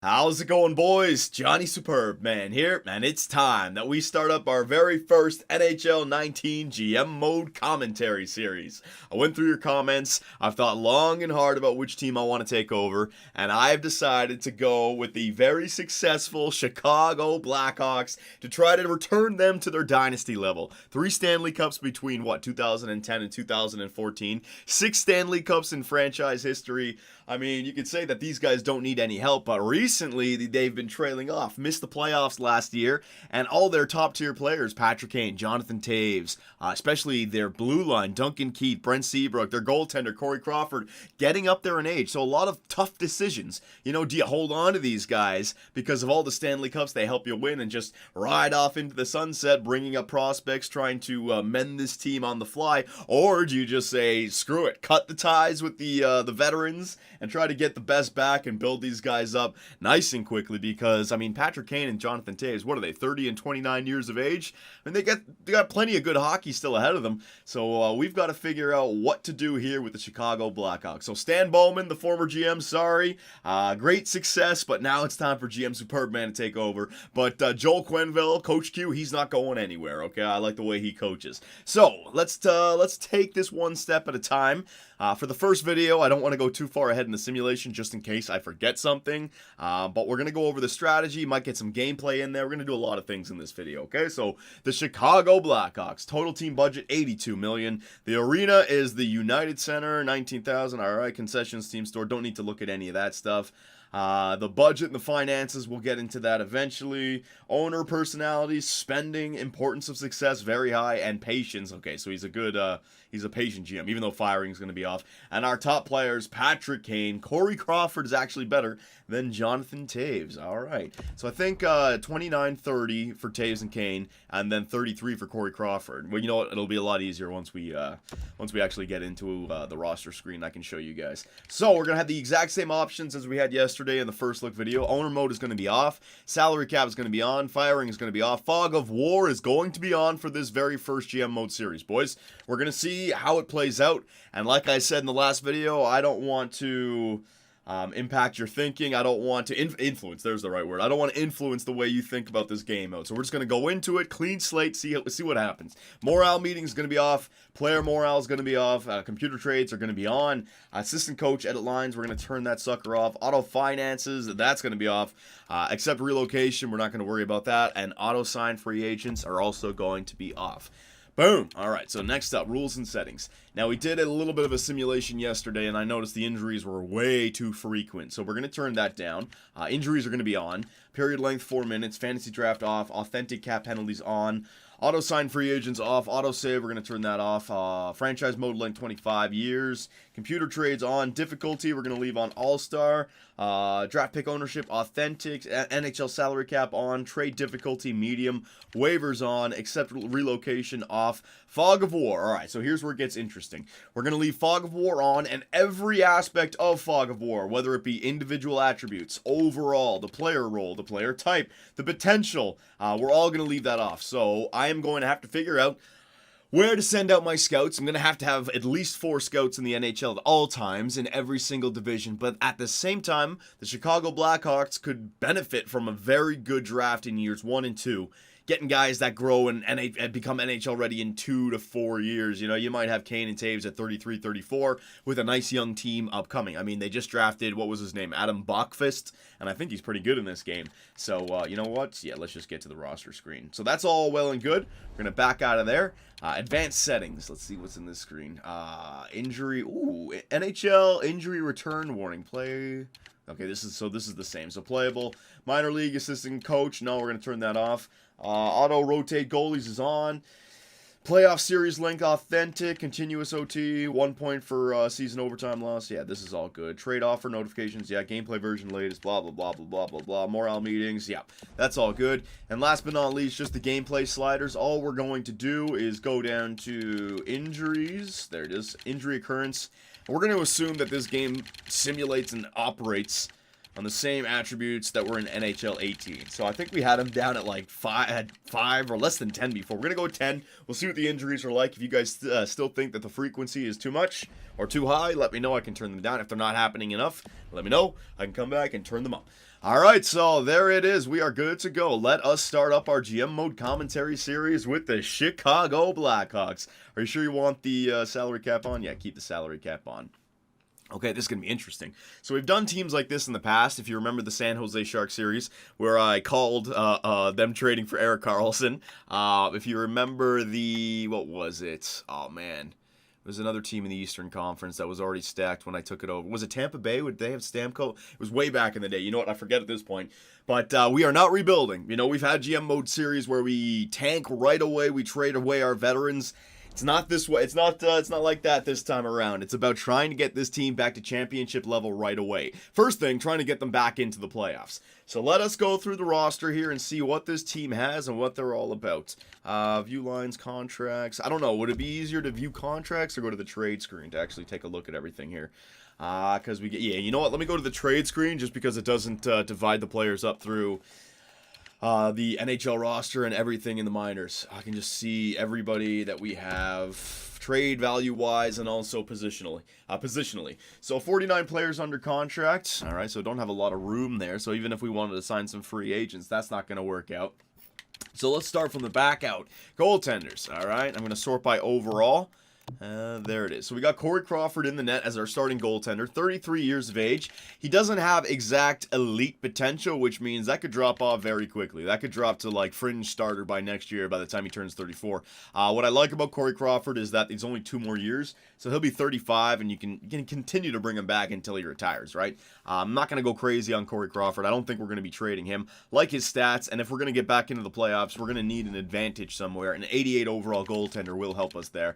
How's it going, boys? Johnny Superb Man here, and it's time that we start up our very first NHL 19 GM Mode commentary series. I went through your comments, I've thought long and hard about which team I want to take over, and I've decided to go with the very successful Chicago Blackhawks to try to return them to their dynasty level. 3 Stanley Cups between, 2010 and 2014, 6 Stanley Cups in franchise history. I mean, you could say that these guys don't need any help, but recently they've been trailing off. Missed the playoffs last year, and all their top-tier players, Patrick Kane, Jonathan Toews, especially their blue line, Duncan Keith, Brent Seabrook, their goaltender, Crawford, getting up there in age. So a lot of tough decisions. You know, do you hold on to these guys because of all the Stanley Cups they help you win and just ride off into the sunset, bringing up prospects, trying to mend this team on the fly? Or do you just say, screw it, cut the ties with the veterans and try to get the best back and build these guys up nice and quickly? Because, I mean, Patrick Kane and Jonathan Toews, what are they, 30 and 29 years of age? I mean, they got plenty of good hockey still ahead of them. So we've got to figure out what to do here with the Chicago Blackhawks. So Stan Bowman, the former GM, sorry, great success, but now it's time for GM Superb Man to take over. But Joel Quenneville, Coach Q, he's not going anywhere, okay? I like the way he coaches. So let's take this one step at a time. For the first video, I don't want to go too far ahead in the simulation just in case I forget something, but we're going to go over the strategy, might get some gameplay in there. We're going to do a lot of things in this video, okay? So, the Chicago Blackhawks, total team budget, $82 million. The arena is the United Center, 19,000. All right, concessions, team store, don't need to look at any of that stuff. The budget and the finances, we'll get into that eventually. Owner personalities, spending, importance of success, very high, and patience. Okay, so he's a good, he's a patient GM, even though firing is going to be off. And our top players, Patrick Kane, Corey Crawford is actually better than Jonathan Toews. All right, so I think 29-30 for Toews and Kane, and then 33 for Corey Crawford. Well, you know what? It'll be a lot easier once we actually get into the roster screen. I can show you guys. So we're gonna have the exact same options as we had yesterday in the first look video. Owner mode is going to be off. Salary cap is going to be on. Firing is going to be off. Fog of War is going to be on for this very first GM mode series, boys. We're going to see how it plays out. And like I said in the last video, I don't want to impact your thinking. I don't want to influence. There's the right word. I don't want to influence the way you think about this game mode. So we're just going to go into it, clean slate, see what happens. Morale meeting is going to be off. Player morale is going to be off. Computer trades are going to be on. Assistant coach edit lines, we're going to turn that sucker off. Auto finances, that's going to be off. Except relocation, we're not going to worry about that. And auto sign free agents are also going to be off. Boom. All right, so next up, rules and settings. Now, we did a little bit of a simulation yesterday, and I noticed the injuries were way too frequent, so we're going to turn that down. Injuries are going to be on. Period length, 4 minutes. Fantasy draft off. Authentic cap penalties on. Auto sign free agents off. Auto save, we're going to turn that off. Franchise mode length, 25 years. Computer trades on. Difficulty, we're going to leave on all-star. Draft pick ownership, authentic. NHL salary cap on. Trade difficulty, medium. Waivers on. Except relocation off. Fog of War. All right, so here's where it gets interesting. We're going to leave Fog of War on, and every aspect of Fog of War, whether it be individual attributes, overall, the player role, the player type, the potential, we're all going to leave that off. So I am going to have to figure out where to send out my scouts. I'm going to have at least 4 scouts in the NHL at all times in every single division. But at the same time, the Chicago Blackhawks could benefit from a very good draft in years 1 and 2. Getting guys that grow and become NHL ready in 2 to 4 years. You know, you might have Kane and Toews at 33, 34 with a nice young team upcoming. I mean, they just drafted, what was his name, Adam Bachfist, and I think he's pretty good in this game. So, you know what? Yeah, let's just get to the roster screen. So that's all well and good. We're going to back out of there. Advanced settings. Let's see what's in this screen. Injury. Ooh, NHL injury return warning. Play. Okay, this is the same. So playable. Minor league assistant coach. No, we're going to turn that off. Auto rotate goalies is on. Playoff series length authentic. Continuous OT. 1 point for season overtime loss. Yeah, this is all good. Trade offer notifications. Yeah, gameplay version latest. Blah, blah, blah, blah, blah, blah, blah. Morale meetings. Yeah, that's all good. And last but not least, just the gameplay sliders. All we're going to do is go down to injuries. There it is. Injury occurrence. And we're going to assume that this game simulates and operates on the same attributes that were in NHL 18. So I think we had them down at like 5 or less than 10 before. We're going to go 10. We'll see what the injuries are like. If you guys still think that the frequency is too much or too high, let me know. I can turn them down. If they're not happening enough, let me know. I can come back and turn them up. Alright, so there it is. We are good to go. Let us start up our GM Mode commentary series with the Chicago Blackhawks. Are you sure you want the salary cap on? Yeah, keep the salary cap on. Okay, this is going to be interesting. So we've done teams like this in the past. If you remember the San Jose Sharks series, where I called them trading for Erik Karlsson. If you remember what was it? Oh, man. It was another team in the Eastern Conference that was already stacked when I took it over. Was it Tampa Bay? Would they have Stamkos? It was way back in the day. You know what? I forget at this point. But we are not rebuilding. You know, we've had GM Mode series where we tank right away. We trade away our veterans. It's not this way. It's not like that this time around. It's about trying to get this team back to championship level right away. First thing, trying to get them back into the playoffs. So let us go through the roster here and see what this team has and what they're all about. View lines, contracts. I don't know. Would it be easier to view contracts or go to the trade screen to actually take a look at everything here? Because you know what? Let me go to the trade screen just because it doesn't divide the players up through the NHL roster and everything in the minors. I can just see everybody that we have trade value wise and also positionally. So 49 players under contract. All right, so don't have a lot of room there. So even if we wanted to sign some free agents, that's not going to work out. So let's start from the back out. Goaltenders. All right, I'm going to sort by overall. There it is. So we got Corey Crawford in the net as our starting goaltender, 33 years of age. He doesn't have exact elite potential, which means that could drop off very quickly. That could drop to like fringe starter by next year by the time he turns 34. What I like about Corey Crawford is that he's only 2 more years, so he'll be 35 and you can continue to bring him back until he retires, right? I'm not going to go crazy on Corey Crawford. I don't think we're going to be trading him. Like his stats, and if we're going to get back into the playoffs, we're going to need an advantage somewhere. An 88 overall goaltender will help us there.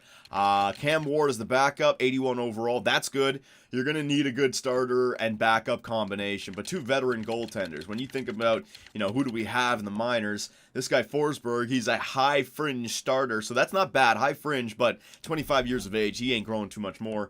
Cam Ward is the backup, 81 overall. That's good. You're going to need a good starter and backup combination. But 2 veteran goaltenders. When you think about, who do we have in the minors? This guy, Forsberg, he's a high fringe starter. So that's not bad. High fringe, but 25 years of age. He ain't growing too much more.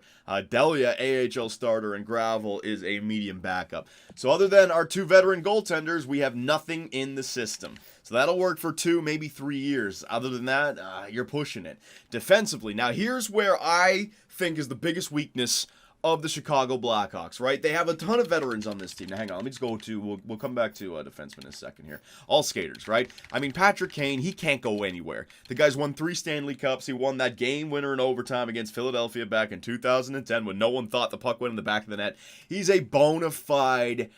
Delia, AHL starter, and Gravel is a medium backup. So other than our 2 veteran goaltenders, we have nothing in the system. So that'll work for 2, maybe 3 years. Other than that, you're pushing it. Defensively, now here's where I think is the biggest weakness of the Chicago Blackhawks, right? They have a ton of veterans on this team. Now, hang on. Let me just go to, we'll come back to defensemen in a second here. All skaters, right? I mean, Patrick Kane, he can't go anywhere. The guy's won 3 Stanley Cups. He won that game winner in overtime against Philadelphia back in 2010 when no one thought the puck went in the back of the net. He's a bona fide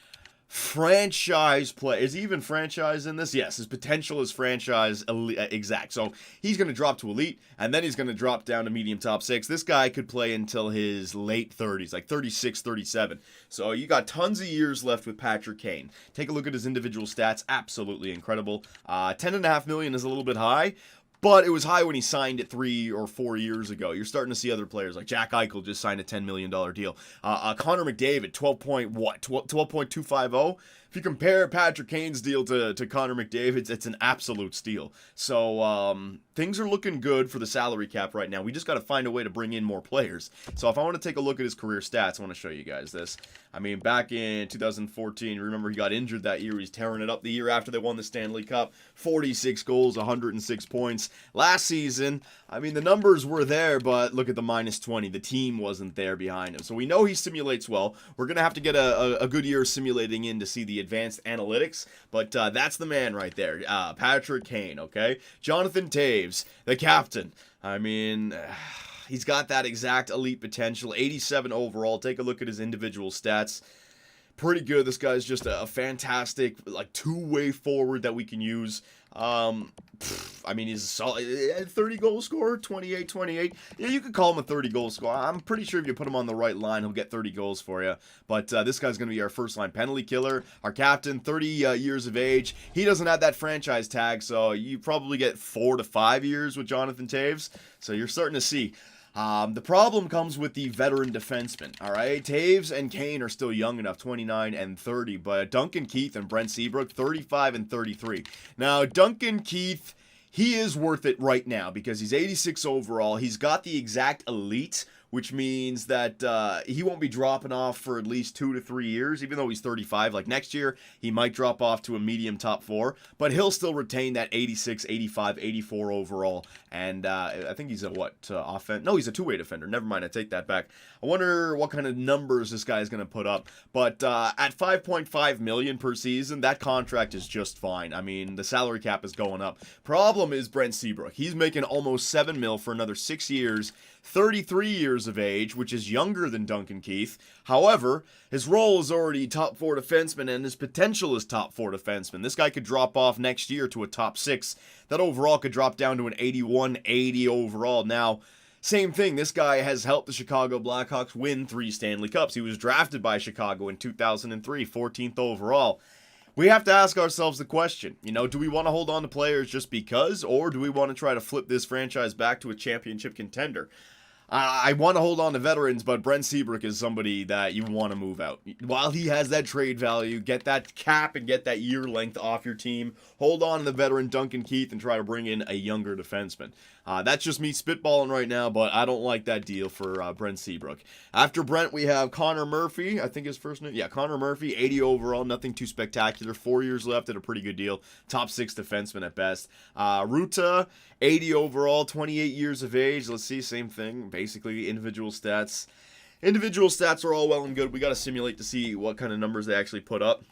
franchise play. Is he even franchise in this? Yes, his potential is franchise exact. So he's going to drop to elite, and then he's going to drop down to medium top 6. This guy could play until his late 30s, like 36, 37. So you got tons of years left with Patrick Kane. Take a look at his individual stats. Absolutely incredible. $10.5 million is a little bit high. But it was high when he signed it 3 or 4 years ago. You're starting to see other players like Jack Eichel just signed a $10 million deal. Connor McDavid, 12.250. If you compare Patrick Kane's deal to Connor McDavid's, it's an absolute steal. So things are looking good for the salary cap right now. We just got to find a way to bring in more players. So if I want to take a look at his career stats, I want to show you guys this. I mean, back in 2014, remember he got injured that year. He's tearing it up the year after they won the Stanley Cup. 46 goals, 106 points. Last season, I mean, the numbers were there, but look at the -20. The team wasn't there behind him. So we know he simulates well. We're going to have to get a good year simulating in to see the advanced analytics, but that's the man right there. Patrick Kane, okay? Jonathan Toews, the captain. I mean, he's got that exact elite potential. 87 overall. Take a look at his individual stats. Pretty good. This guy's just a fantastic, like, 2-way forward that we can use. I mean, he's a solid 30 goal scorer, 28. Yeah, you could call him a 30 goal scorer. I'm pretty sure if you put him on the right line, he'll get 30 goals for you. But this guy's going to be our first line penalty killer, our captain, 30 years of age. He doesn't have that franchise tag, so you probably get 4 to 5 years with Jonathan Toews. So you're starting to see. The problem comes with the veteran defensemen, all right? Toews and Kane are still young enough, 29 and 30, but Duncan Keith and Brent Seabrook, 35 and 33. Now, Duncan Keith, he is worth it right now because he's 86 overall. He's got the exact elite which means that he won't be dropping off for at least 2 to 3 years, even though he's 35. Like next year, he might drop off to a medium top 4, but he'll still retain that 86, 85, 84 overall. And I think he's a offense? No, he's a two-way defender. Never mind, I take that back. I wonder what kind of numbers this guy is going to put up. But at $5.5 million per season, that contract is just fine. I mean, the salary cap is going up. Problem is Brent Seabrook. He's making almost $7 million for another 6 years, 33 years of age, which is younger than Duncan Keith. However, his role is already top 4 defenseman, and his potential is top 4 defenseman. This guy could drop off next year to a top 6. That overall could drop down to an 81, 80 overall. Now, same thing, this guy has helped the Chicago Blackhawks win 3 Stanley Cups. He was drafted by Chicago in 2003, 14th overall. We have to ask ourselves the question, do we want to hold on to players just because, or do we want to try to flip this franchise back to a championship contender? I want to hold on to veterans, but Brent Seabrook is somebody that you want to move out. While he has that trade value, get that cap and get that year length off your team. Hold on to the veteran Duncan Keith and try to bring in a younger defenseman. That's just me spitballing right now, but I don't like that deal for Brent Seabrook. After Brent, we have Connor Murphy. I think his first name. Yeah, Connor Murphy, 80 overall. Nothing too spectacular. 4 years left at a pretty good deal. Top 6 defenseman at best. Ruta, 80 overall, 28 years of age. Let's see, same thing. Basically, individual stats. Individual stats are all well and good. We got to simulate to see what kind of numbers they actually put up.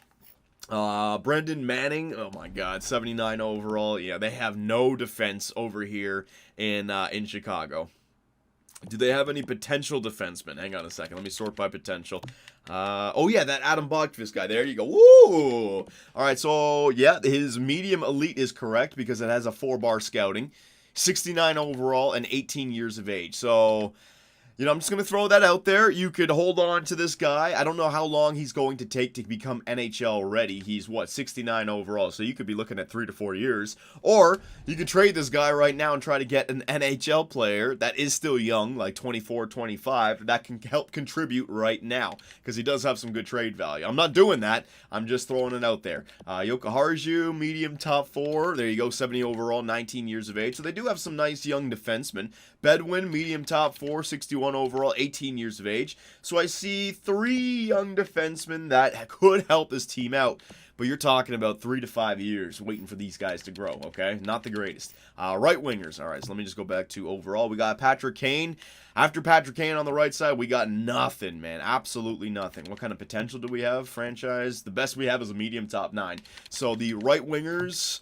Brendan Manning, oh my god, 79 overall. Yeah, they have no defense over here in Chicago. Do they have any potential defensemen? Hang on a second. Let me sort by potential. Oh, yeah, that Adam Bogfist guy. There you go. Woo! All right, so, yeah, his medium elite is correct because it has a 4-bar scouting. 69 overall and 18 years of age. So, I'm just going to throw that out there. You could hold on to this guy. I don't know how long he's going to take to become NHL ready. He's, 69 overall, so you could be looking at 3 to 4 years. Or you could trade this guy right now and try to get an NHL player that is still young, like 24, 25, that can help contribute right now, because he does have some good trade value. I'm not doing that. I'm just throwing it out there. Yokoharju, medium top 4. There you go, 70 overall, 19 years of age. So they do have some nice young defensemen. Bedwin, medium top 4, 61 overall, 18 years of age. So I see 3 young defensemen that could help this team out. But you're talking about 3 to 5 years waiting for these guys to grow, okay? Not the greatest. Right wingers. All right, so let me just go back to overall. We got Patrick Kane. After Patrick Kane on the right side, we got nothing, man. Absolutely nothing. What kind of potential do we have, franchise? The best we have is a medium top 9. So the right wingers...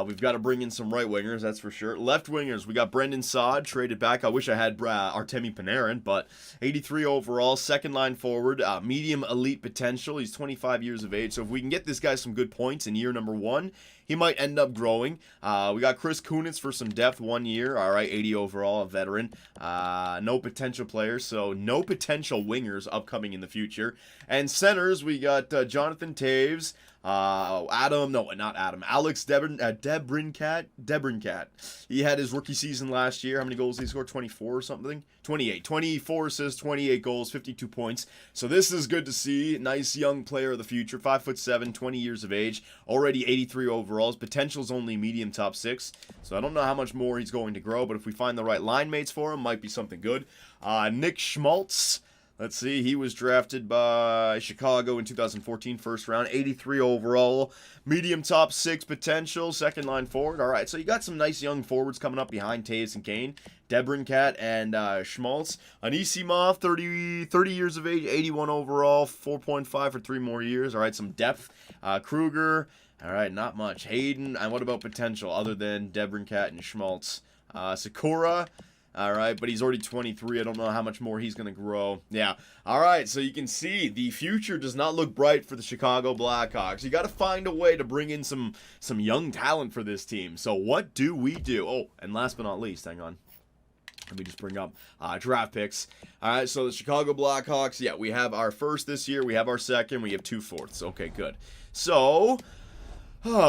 we've got to bring in some right wingers, that's for sure. Left wingers, we got Brendan Saad, traded back. I wish I had Artemi Panarin, but 83 overall, second line forward, medium elite potential. He's 25 years of age, so if we can get this guy some good points in year number 1, he might end up growing. We got Chris Kunitz for some depth, 1 year. All right, 80 overall, a veteran. No potential players, so no potential wingers upcoming in the future. And centers, we got Jonathan Taves. Alex Debrincat. He had his rookie season last year. How many goals did he score? 24 or something? 28. 24 assists, 28 goals, 52 points. So this is good to see. Nice young player of the future. 5'7", 20 years of age. Already 83 overalls. Potential's only medium top 6. So I don't know how much more he's going to grow, but if we find the right line mates for him, might be something good. Nick Schmaltz. Let's see, he was drafted by Chicago in 2014, first round, 83 overall, medium top 6 potential, second line forward. All right, so you got some nice young forwards coming up behind Taves and Kane, Debrincat and Schmaltz. Anisimov, 30 years of age, 81 overall, 4.5 for 3 more years. All right, some depth. Kruger, all right, not much. Hayden, and what about potential other than Debrincat and Schmaltz? Sakura. All right, but he's already 23. I don't know how much more he's going to grow. Yeah. All right, so you can see the future does not look bright for the Chicago Blackhawks. You got to find a way to bring in some young talent for this team. So what do we do? Oh, and last but not least, hang on. Let me just bring up draft picks. All right, so the Chicago Blackhawks, yeah, we have our first this year. We have our second. We have 2 fourths. Okay, good. So...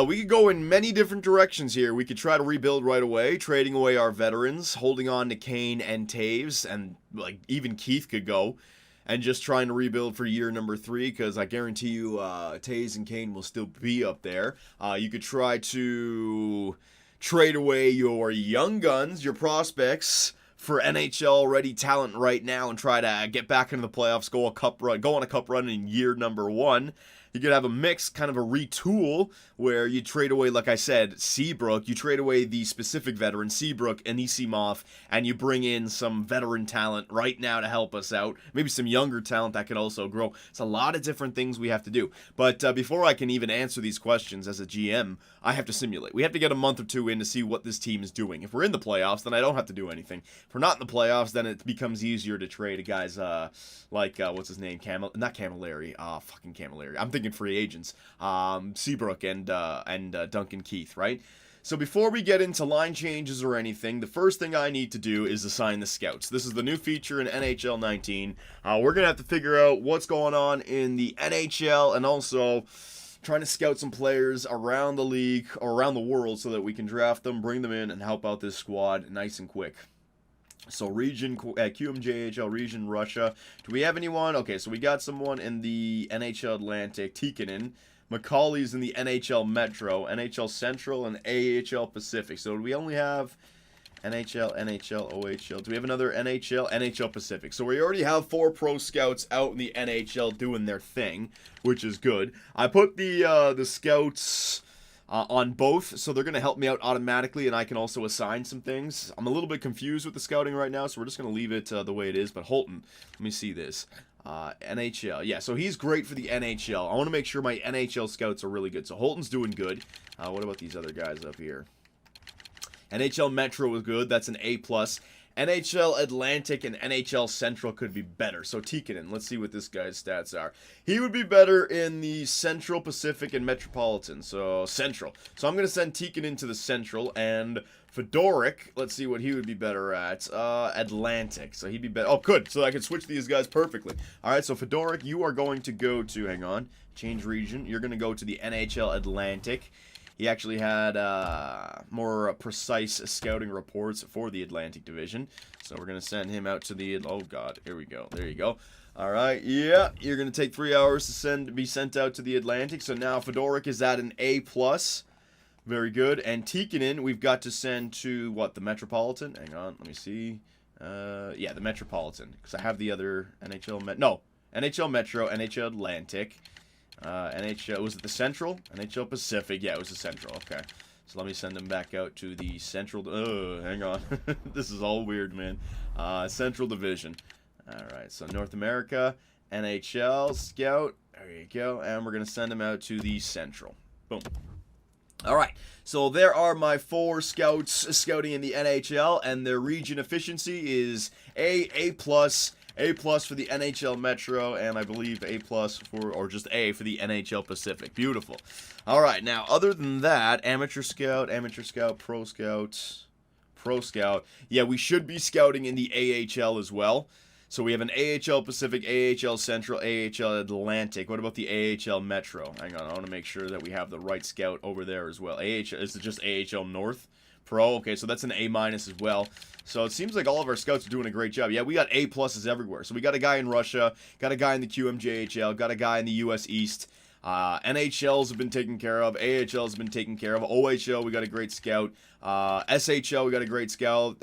we could go in many different directions here. We could try to rebuild right away, trading away our veterans, holding on to Kane and Taves, and like even Keith could go, and just trying to rebuild for year number 3, because I guarantee you Taves and Kane will still be up there. You could try to trade away your young guns, your prospects, for NHL ready talent right now and try to get back into the playoffs, go on a cup run in year number 1. You could have a mix, kind of a retool, where you trade away, like I said, Seabrook. You trade away the specific veteran, Seabrook and Anisimov, and you bring in some veteran talent right now to help us out. Maybe some younger talent that could also grow. It's a lot of different things we have to do. But before I can even answer these questions as a GM, I have to simulate. We have to get a month or two in to see what this team is doing. If we're in the playoffs, then I don't have to do anything. If we're not in the playoffs, then it becomes easier to trade guys like, what's his name? Not Camilleri. Fucking Camilleri. I'm thinking free agents, Seabrook and Duncan Keith, right? So before we get into line changes or anything, the first thing I need to do is assign the scouts. This is the new feature in NHL 19. We're going to have to figure out what's going on in the NHL and also trying to scout some players around the league or around the world so that we can draft them, bring them in, and help out this squad nice and quick. So region, QMJHL, region Russia. Do we have anyone? Okay, so we got someone in the NHL Atlantic, Tikkanen. McCauley's in the NHL Metro, NHL Central, and AHL Pacific. So do we only have NHL, OHL? Do we have another NHL? NHL Pacific. So we already have 4 pro scouts out in the NHL doing their thing, which is good. I put the scouts on both, so they're going to help me out automatically, and I can also assign some things. I'm a little bit confused with the scouting right now, so we're just going to leave it the way it is. But Holton, let me see this. NHL, yeah, so he's great for the NHL. I want to make sure my NHL scouts are really good. So Holton's doing good. What about these other guys up here? NHL Metro was good. That's an A+. NHL Atlantic and NHL Central could be better. So Tikkanen, let's see what this guy's stats are. He would be better in the Central, Pacific, and Metropolitan. So Central. So I'm going to send Tikkanen to the Central. And Fedoruk, let's see what he would be better at. Atlantic. So he'd be better. Oh, good. So I can switch these guys perfectly. All right, so Fedoruk, you are going to go to, hang on, change region. You're going to go to the NHL Atlantic. He actually had more precise scouting reports for the Atlantic Division. So we're going to send him out to the... Oh, God. Here we go. There you go. All right. Yeah. You're going to take 3 hours to be sent out to the Atlantic. So now Fedoruk is at an A+. Very good. And Tikkanen, we've got to send to, what, the Metropolitan? Hang on. Let me see. Yeah, the Metropolitan. Because I have the other NHL... NHL Metro, NHL Atlantic. NHL, was it the Central? NHL Pacific. Yeah, it was the Central. Okay. So let me send them back out to the Central. Hang on. This is all weird, man. Central Division. All right. So North America, NHL, Scout. There you go. And we're going to send them out to the Central. Boom. All right. So there are my 4 scouts scouting in the NHL, and their region efficiency is A+, A+ for the NHL Metro, and I believe A+ for, or just A for the NHL Pacific. Beautiful. All right, now, other than that, Amateur Scout, Pro Scout. Yeah, we should be scouting in the AHL as well. So we have an AHL Pacific, AHL Central, AHL Atlantic. What about the AHL Metro? Hang on, I want to make sure that we have the right scout over there as well. AHL, is it just AHL North? Pro, okay, so that's an A- as well. So it seems like all of our scouts are doing a great job. Yeah, we got A+ everywhere. So we got a guy in Russia, got a guy in the QMJHL, got a guy in the US East. NHLs have been taken care of. AHLs have been taken care of. OHL, we got a great scout. SHL, we got a great scout.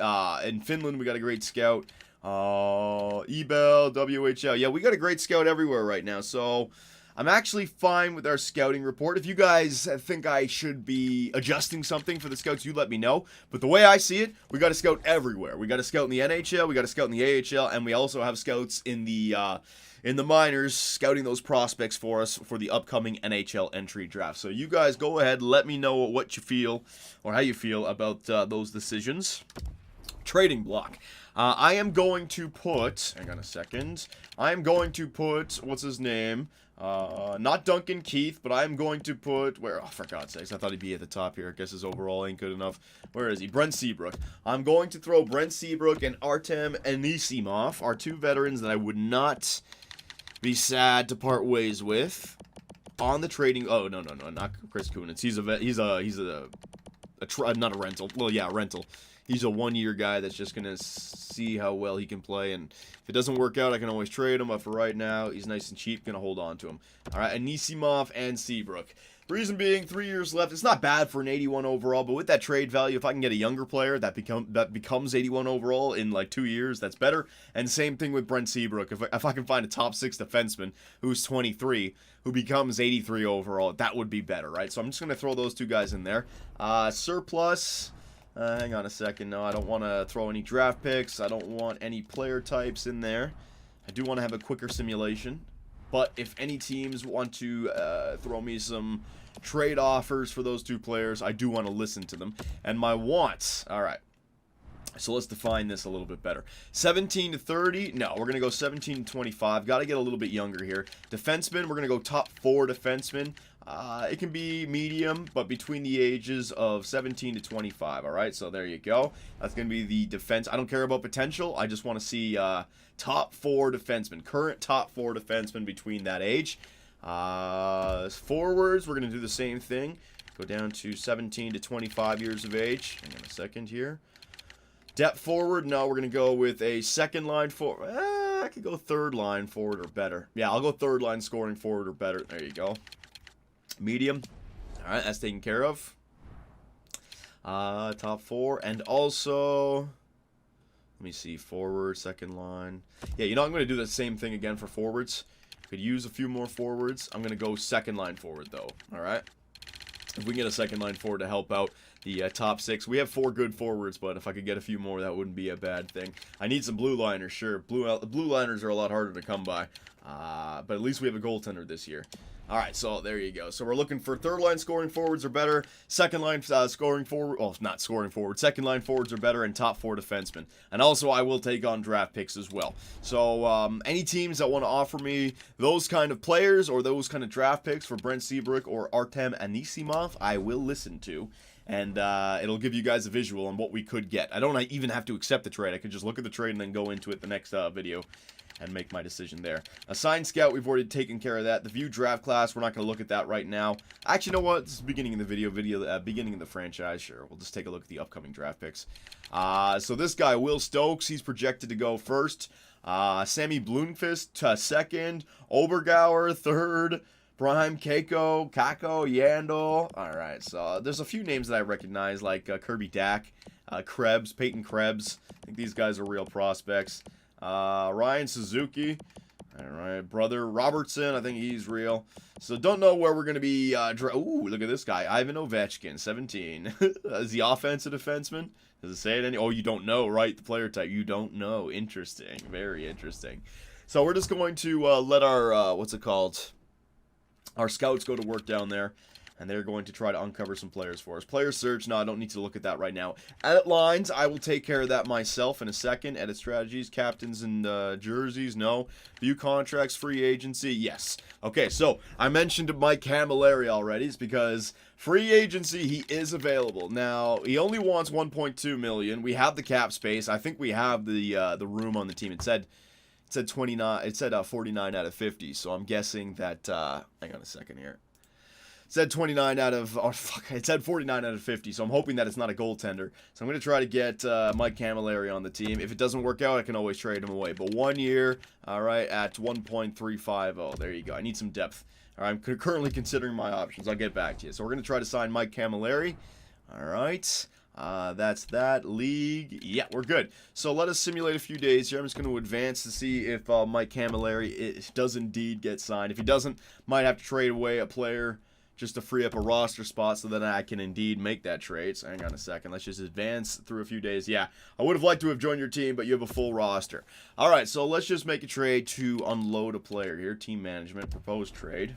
In Finland, we got a great scout. EBEL, WHL. Yeah, we got a great scout everywhere right now. So I'm actually fine with our scouting report. If you guys think I should be adjusting something for the scouts, you let me know. But the way I see it, we got to scout everywhere. We got to scout in the NHL, we got to scout in the AHL, and we also have scouts in the minors scouting those prospects for us for the upcoming NHL entry draft. So you guys go ahead, let me know what you feel or how you feel about those decisions. Trading block. I am going to put, hang on a second, I am going to put, what's his name? Not Duncan Keith, but I'm going to put, where, oh, for God's sakes, I thought he'd be at the top here. I guess his overall ain't good enough. Where is he? Brent Seabrook. I'm going to throw Brent Seabrook and Artem Anisimov, our 2 veterans that I would not be sad to part ways with, on the trading, oh, no, not Chris Kunitz. Not a rental. Well, yeah, rental. He's a 1-year guy that's just going to see how well he can play. And if it doesn't work out, I can always trade him. But for right now, he's nice and cheap. Going to hold on to him. All right, Anisimov and Seabrook. The reason being, 3 years left. It's not bad for an 81 overall, but with that trade value, if I can get a younger player that becomes 81 overall in like 2 years, that's better. And same thing with Brent Seabrook. If I can find a top 6 defenseman who's 23, who becomes 83 overall, that would be better, right? So I'm just going to throw those two guys in there. Surplus. Hang on a second. No, I don't want to throw any draft picks. I don't want any player types in there. I do want to have a quicker simulation. But if any teams want to throw me some trade offers for those two players, I do want to listen to them. And my wants. All right. So let's define this a little bit better. 17 to 30. No, we're going to go 17 to 25. Got to get a little bit younger here. Defenseman, we're going to go top 4 defensemen. It can be medium, but between the ages of 17 to 25. All right, so there you go. That's going to be the defense. I don't care about potential. I just want to see top 4 defensemen. Current top 4 defensemen between that age. Forwards, we're going to do the same thing. Go down to 17 to 25 years of age. Hang on a second here. Depth forward, no, we're going to go with a second line forward. I could go third line forward or better. Yeah, I'll go third line scoring forward or better. There you go. Medium. All right, that's taken care of. Top 4. And also, let me see, forward, second line. Yeah, you know, I'm going to do the same thing again for forwards. Could use a few more forwards. I'm going to go second line forward, though. All right. If we can get a second line forward to help out the top 6. We have 4 good forwards, but if I could get a few more, that wouldn't be a bad thing. I need some blue liners, sure. Blue liners are a lot harder to come by. But at least we have a goaltender this year. All right, so there you go. So we're looking for third line scoring forwards are better, second line scoring forward, well, not scoring forward, second line forwards are better, and top 4 defensemen. And also, I will take on draft picks as well. So any teams that want to offer me those kind of players or those kind of draft picks for Brent Seabrook or Artem Anisimov, I will listen to. And it'll give you guys a visual on what we could get. I don't even have to accept the trade. I could just look at the trade and then go into it the next video and make my decision there. Assign scout, we've already taken care of that. The view draft class, we're not going to look at that right now. Actually, you know what? This is the beginning of the video, beginning of the franchise. Sure, we'll just take a look at the upcoming draft picks. So this guy, Will Stokes, he's projected to go first. Sammy Bloomqvist, second. Obergauer, third. Prime, Kako, Yandel. All right, so there's a few names that I recognize, like Kirby Dack, Krebs, Peyton Krebs. I think these guys are real prospects. Ryan Suzuki. All right, brother Robertson. I think he's real. So don't know where we're going to be. Ooh, look at this guy. Ivan Ovechkin, 17. Is he offensive defenseman? Does it say it any? Oh, you don't know, right? The player type. You don't know. Interesting. Very interesting. So we're just going to let our, what's it called? Our scouts go to work down there, and they're going to try to uncover some players for us. Player search, no, I don't need to look at that right now. Edit lines, I will take care of that myself in a second. Edit strategies, captains and jerseys, no. View contracts, free agency, yes. Okay, so I mentioned Mike Camilleri already. It's because free agency, he is available. Now, he only wants $1.2 million. We have the cap space. I think we have the room on the team. It said 29. It said 49 out of 50. So I'm guessing that. Hang on a second here. It said 29 out of. Oh fuck! It said 49 out of 50. So I'm hoping that it's not a goaltender. So I'm gonna try to get Mike Camilleri on the team. If it doesn't work out, I can always trade him away. But 1 year, all right, at 1.350. There you go. I need some depth. All right, I'm currently considering my options. I'll get back to you. So we're gonna try to sign Mike Camilleri. All right. That's that. League. Yeah, we're good. So let us simulate a few days here. I'm just going to advance to see if Mike Camilleri does indeed get signed. If he doesn't, might have to trade away a player just to free up a roster spot so that I can indeed make that trade. So hang on a second. Let's just advance through a few days. Yeah, I would have liked to have joined your team, but you have a full roster. All right, so let's just make a trade to unload a player here. Team management, proposed trade.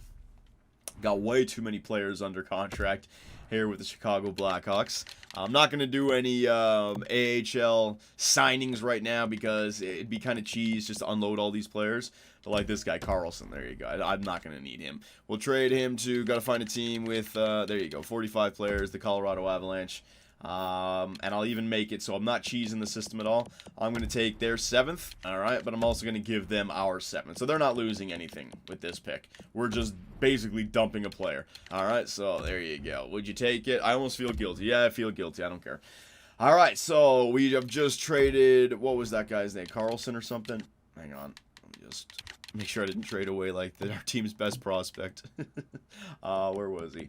Got way too many players under contract here with the Chicago Blackhawks. I'm not going to do any AHL signings right now because it'd be kind of cheese just to unload all these players. But like this guy, Carlson, there you go. I'm not going to need him. We'll trade him to, got to find a team with, there you go, 45 players, the Colorado Avalanche. And I'll even make it so I'm not cheesing the system at all. I'm going to take their 7th, all right, but I'm also going to give them our 7th. So they're not losing anything with this pick. We're just basically dumping a player. All right, so there you go. Would you take it? I almost feel guilty. Yeah, I feel guilty. I don't care. All right, so we have just traded, what was that guy's name? Carlson or something? Hang on. Let me just Make sure I didn't trade away like our team's best prospect. Where was he?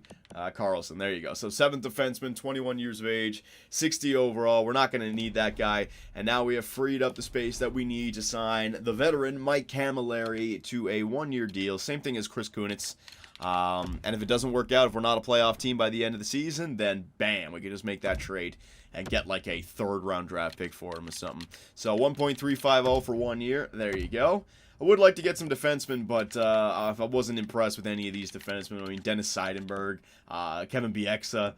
Carlson. There you go. So 7th defenseman, 21 years of age, 60 overall. We're not going to need that guy. And now we have freed up the space that we need to sign the veteran Mike Camilleri to a 1-year deal. Same thing as Chris Kunitz. And if it doesn't work out, if we're not a playoff team by the end of the season, then bam, we can just make that trade and get like a 3rd-round draft pick for him or something. So 1.350 for 1 year. There you go. I would like to get some defensemen, but I wasn't impressed with any of these defensemen. I mean, Dennis Seidenberg, Kevin Bieksa,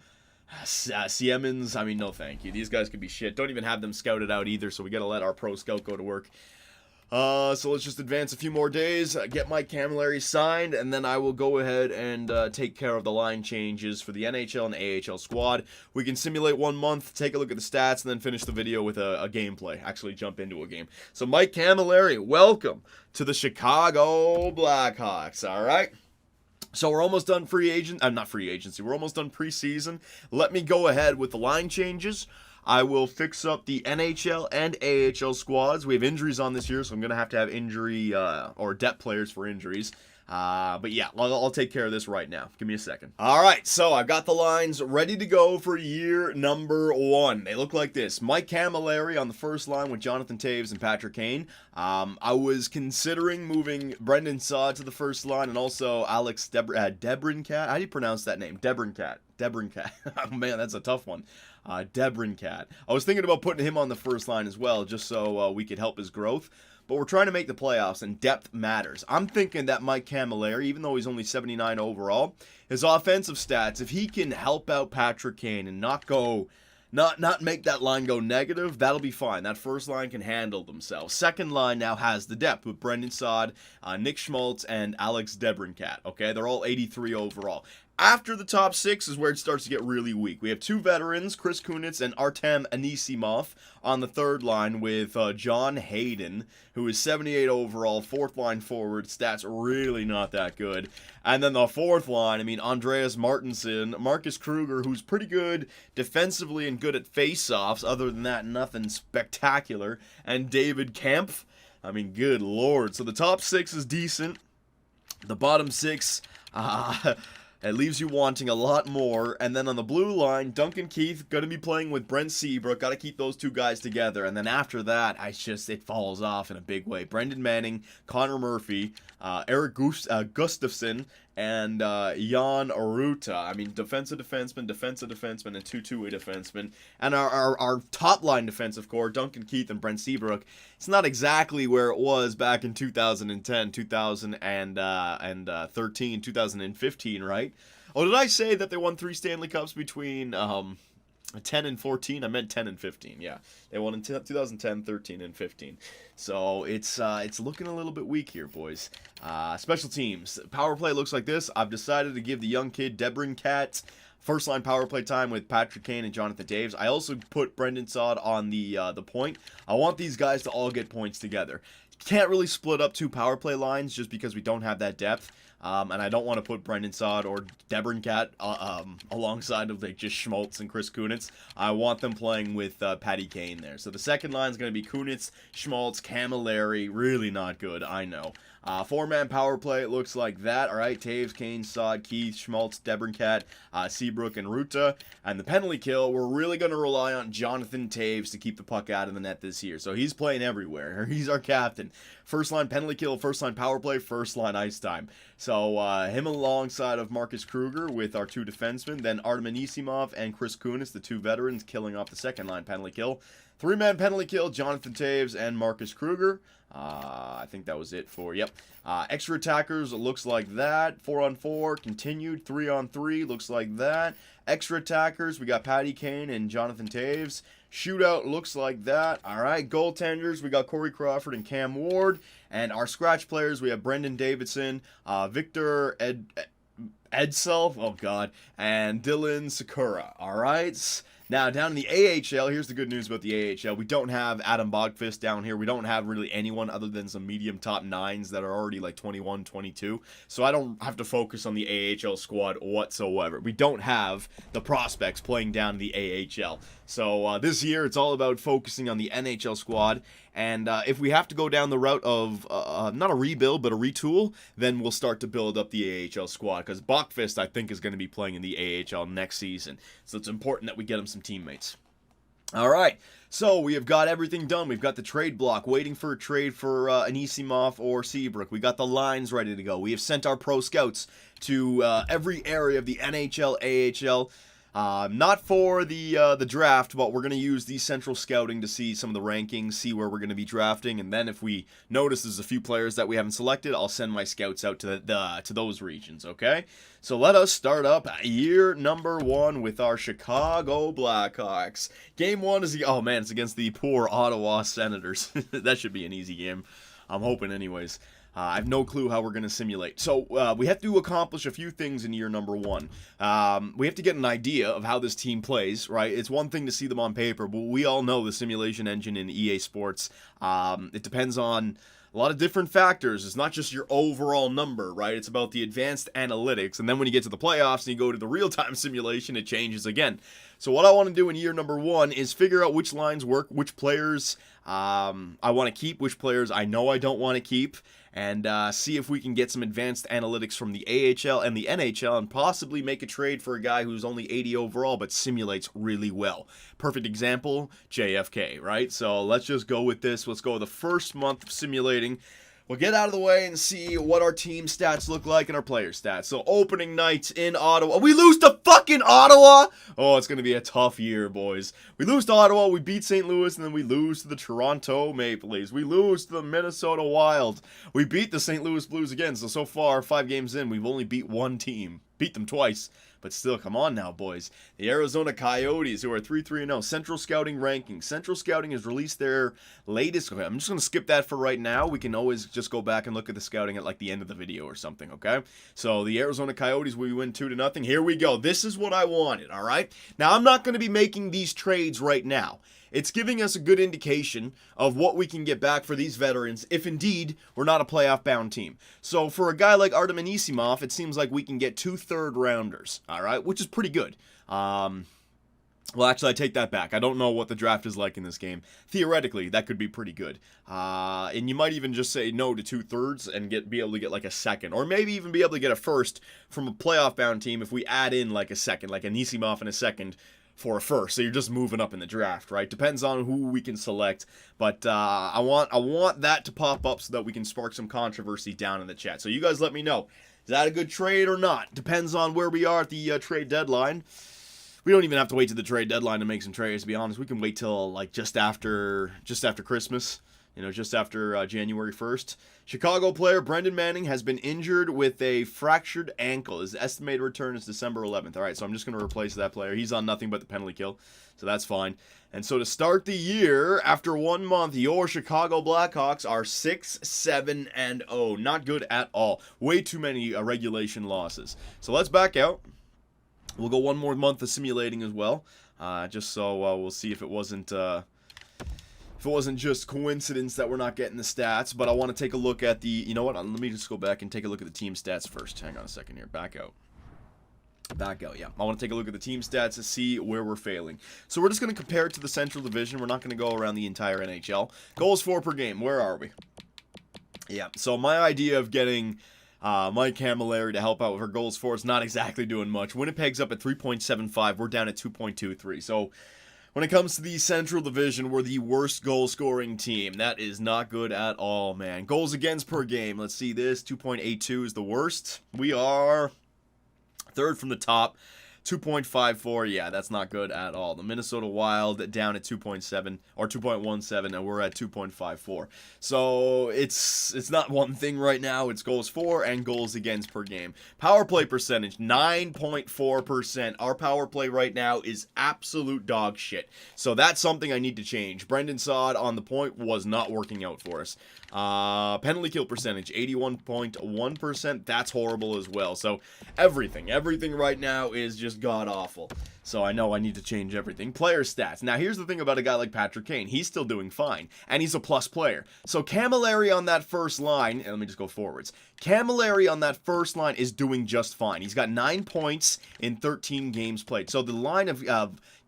Siemens. I mean, no thank you. These guys could be shit. Don't even have them scouted out either, so we got to let our pro scout go to work. So let's just advance a few more days, get Mike Camilleri signed, and then I will go ahead and take care of the line changes for the NHL and AHL squad. We can simulate 1 month, take a look at the stats, and then finish the video with a gameplay. Actually jump into a game. So Mike Camilleri, welcome to the Chicago Blackhawks, all right? So we're almost done not free agency, we're almost done preseason. Let me go ahead with the line changes. I will fix up the NHL and AHL squads. We have injuries on this year, so I'm going to have injury or depth players for injuries. But yeah, I'll take care of this right now. Give me a second. All right, so I've got the lines ready to go for year number 1. They look like this. Mike Camilleri on the first line with Jonathan Toews and Patrick Kane. I was considering moving Brendan Saad to the first line and also Alex Debrincat. How do you pronounce that name? Debrincat. Oh, man, that's a tough one. Debrincat. I was thinking about putting him on the first line as well, just so we could help his growth. But we're trying to make the playoffs, and depth matters. I'm thinking that Mike Camilleri, even though he's only 79 overall, his offensive stats, if he can help out Patrick Kane and not make that line go negative, that'll be fine. That first line can handle themselves. Second line now has the depth with Brendan Saad, Nick Schmaltz, and Alex Debrincat. Okay, they're all 83 overall. After the top 6 is where it starts to get really weak. We have 2 veterans, Chris Kunitz and Artem Anisimov, on the third line with John Hayden, who is 78 overall, 4th line forward. Stats really not that good. And then the 4th line, I mean, Andreas Martinson, Marcus Kruger, who's pretty good defensively and good at face-offs. Other than that, nothing spectacular. And David Kampf. I mean, good lord. So the top 6 is decent. The bottom 6, it leaves you wanting a lot more. And then on the blue line, Duncan Keith going to be playing with Brent Seabrook. Got to keep those 2 guys together. And then after that, it falls off in a big way. Brendan Manning, Connor Murphy, Eric Gustafson, and Jan Aruta. I mean, defensive defenseman, and 2 two-way defensemen. And our top-line defensive core, Duncan Keith and Brent Seabrook, it's not exactly where it was back in 2010, 2013, 2015, right? Oh, did I say that they won 3 Stanley Cups between 10 and 14? I meant 10 and 15, yeah. They won in 2010, 13, and 15. So it's looking a little bit weak here, boys. Special teams. Power play looks like this. I've decided to give the young kid Debrincat first line power play time with Patrick Kane and Jonathan Toews. I also put Brendan Saad on the point. I want these guys to all get points together. Can't really split up 2 power play lines just because we don't have that depth. And I don't want to put Brendan Saad or Debrincat alongside of like just Schmaltz and Chris Kunitz. I want them playing with Patty Kane there. So the second line is going to be Kunitz, Schmaltz, Camilleri. Really not good, I know. 4-man power play, it looks like that. All right, Toews, Kane, Saad, Keith, Schmaltz, Debrincat, Seabrook, and Ruta. And the penalty kill, we're really going to rely on Jonathan Toews to keep the puck out of the net this year. So he's playing everywhere. He's our captain. First line penalty kill, first line power play, first line ice time. So him alongside of Marcus Kruger with our 2 defensemen. Then Artem Anisimov and Chris Kunitz, the 2 veterans, killing off the second line penalty kill. 3-man penalty kill, Jonathan Toews and Marcus Kruger. I think that was it for, yep. Extra attackers, looks like that. 4-on-4, continued. 3-on-3, looks like that. Extra attackers, we got Patty Kane and Jonathan Toews. Shootout looks like that. All right, goaltenders, we got Corey Crawford and Cam Ward. And our scratch players, we have Brendan Davidson, Victor Edsel, oh God, and Dylan Sakura. All right, Now, down in the AHL, here's the good news about the AHL. We don't have Adam Bogfist down here. We don't have really anyone other than some medium top nines that are already like 21, 22. So I don't have to focus on the AHL squad whatsoever. We don't have the prospects playing down in the AHL. So this year, it's all about focusing on the NHL squad. And if we have to go down the route of not a rebuild, but a retool, then we'll start to build up the AHL squad. Because Bachfist, I think, is going to be playing in the AHL next season. So it's important that we get him some teammates. All right, so we have got everything done. We've got the trade block, waiting for a trade for Anisimov or Seabrook. We got the lines ready to go. We have sent our pro scouts to every area of the NHL, AHL. Not for the draft, but we're going to use the central scouting to see some of the rankings, see where we're going to be drafting, and then if we notice there's a few players that we haven't selected, I'll send my scouts out to those regions, okay? So let us start up year number 1 with our Chicago Blackhawks. Game 1 is it's against the poor Ottawa Senators. That should be an easy game. I'm hoping anyways. I have no clue how we're going to simulate. So we have to accomplish a few things in year number 1. We have to get an idea of how this team plays, right? It's one thing to see them on paper, but we all know the simulation engine in EA Sports. It depends on a lot of different factors. It's not just your overall number, right? It's about the advanced analytics. And then when you get to the playoffs and you go to the real-time simulation, it changes again. So what I want to do in year number 1 is figure out which lines work, which players I want to keep, which players I know I don't want to keep, and see if we can get some advanced analytics from the AHL and the NHL and possibly make a trade for a guy who's only 80 overall but simulates really well. Perfect example, JFK, right? So let's just go with this. Let's go with the first month of simulating. We'll get out of the way and see what our team stats look like and our player stats. So opening night in Ottawa. We lose to fucking Ottawa? Oh, it's going to be a tough year, boys. We lose to Ottawa, we beat St. Louis, and then we lose to the Toronto Maple Leafs. We lose to the Minnesota Wild. We beat the St. Louis Blues again. So far, 5 games in, we've only beat one team. Beat them twice. But still, come on now, boys. The Arizona Coyotes, who are 3-3-0. Central Scouting rankings. Central Scouting has released their latest. Okay, I'm just going to skip that for right now. We can always just go back and look at the scouting at like the end of the video or something, okay? So the Arizona Coyotes, we win 2-0. Here we go. This is what I wanted, all right? Now, I'm not going to be making these trades right now. It's giving us a good indication of what we can get back for these veterans if indeed we're not a playoff-bound team. So for a guy like Artem Anisimov, it seems like we can get 2 third-rounders, all right, which is pretty good. Well, actually, I take that back. I don't know what the draft is like in this game. Theoretically, that could be pretty good. And you might even just say no to 2 thirds and be able to get like a second. Or maybe even be able to get a first from a playoff-bound team if we add in like a second, like Anisimov in a second for a first. So you're just moving up in the draft, right? Depends on who we can select. But I want that to pop up so that we can spark some controversy down in the chat. So you guys let me know. Is that a good trade or not? Depends on where we are at the trade deadline. We don't even have to wait to the trade deadline to make some trades, to be honest. We can wait till like just after Christmas, just after January 1st. Chicago player Brendan Manning has been injured with a fractured ankle. His estimated return is December 11th. All right, so I'm just going to replace that player. He's on nothing but the penalty kill, so that's fine. And so to start the year, after 1 month, your Chicago Blackhawks are 6-7-0. Not good at all. Way too many regulation losses. So let's back out. We'll go 1 more month of simulating as well, just so we'll see if it wasn't just coincidence that we're not getting the stats. But I want to take a look at the, you know what, let me just go back and take a look at the team stats first. Hang on a second here. Back out, yeah. I want to take a look at the team stats to see where we're failing. So we're just going to compare it to the Central Division. We're not going to go around the entire NHL. Goals for per game, where are we? Yeah, so my idea of getting Mike Camilleri to help out with her goals for is not exactly doing much. Winnipeg's up at 3.75. We're down at 2.23. So when it comes to the Central Division, we're the worst goal-scoring team. That is not good at all, man. Goals against per game. Let's see this. 2.82 is the worst. We are 3rd from the top. 2.54, yeah, that's not good at all. The Minnesota Wild down at 2.7 or 2.17, and we're at 2.54. So it's not one thing right now. It's goals for and goals against per game. Power play percentage, 9.4%. Our power play right now is absolute dog shit. So that's something I need to change. Brendan Saad on the point was not working out for us. Penalty kill percentage, 81.1%. That's horrible as well. So everything right now is just god-awful. So I know I need to change everything. Player stats. Now, here's the thing about a guy like Patrick Kane. He's still doing fine, and he's a plus player. So Camilleri on that first line, and let me just go forwards. Camilleri on that first line is doing just fine. He's got 9 points in 13 games played. So the line of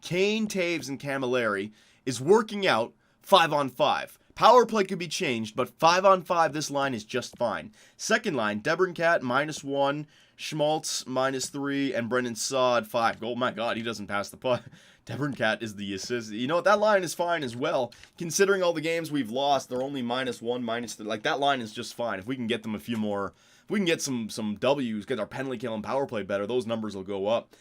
Kane, Taves, and Camilleri is working out 5-on-5. Power play could be changed, but 5-on-5, this line is just fine. Second line, DeBrincat, -1, Schmaltz, -3, and Brendan Saad, 5. Oh my god, he doesn't pass the puck. DeBrincat is the assist. You know what, that line is fine as well. Considering all the games we've lost, they're only -1, -3. Like, that line is just fine. If we can get them a few more, if we can get some W's, get our penalty kill and power play better, those numbers will go up.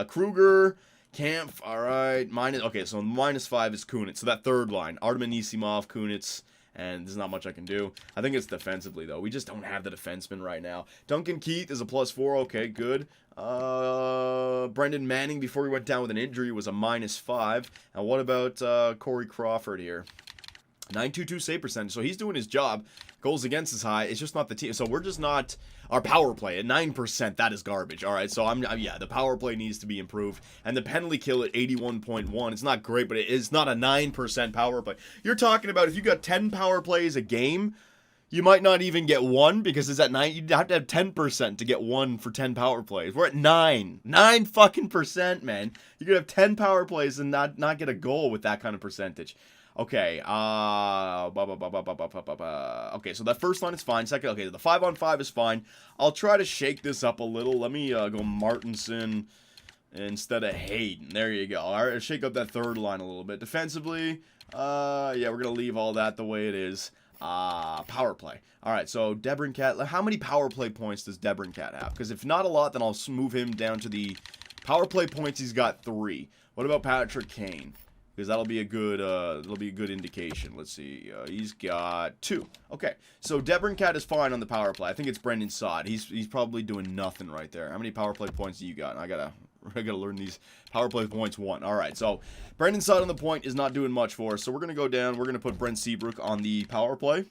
Kruger, Kampf, alright, okay, so -5 is Kunitz. So that third line, Artem Anisimov, Kunitz, and there's not much I can do. I think it's defensively, though. We just don't have the defenseman right now. Duncan Keith is a +4, okay, good. Brendan Manning, before he went down with an injury, was a -5. And what about Corey Crawford here? 922 save percentage, so he's doing his job. Goals against is high. It's just not the team. So we're just not. Our power play at 9%, that is garbage. All right, so yeah, the power play needs to be improved, and the penalty kill at 81.1. It's not great, but it is not a 9% power play. You're talking about if you got 10 power plays a game, you might not even get one because it's at 9. You'd have to have 10% to get one for 10 power plays. We're at 9 fucking percent, man. You could have 10 power plays and not get a goal with that kind of percentage. Okay, okay, so that first line is fine. Second, okay, the 5-on-5 is fine. I'll try to shake this up a little. Let me go Martinson instead of Hayden. There you go. All right, shake up that third line a little bit. Defensively, yeah, we're going to leave all that the way it is. Power play. All right, so DeBrincat, how many power play points does DeBrincat have? Because if not a lot, then I'll move him down to the power play points. He's got 3. What about Patrick Kane? Because that'll be a good indication. Let's see. He's got 2. Okay, so DeBrincat is fine on the power play. I think it's Brendan Saad. He's probably doing nothing right there. How many power play points do you got? I gotta learn these power play points. 1. All right, so Brendan Saad on the point is not doing much for us. So we're gonna go down. We're gonna put Brent Seabrook on the power play.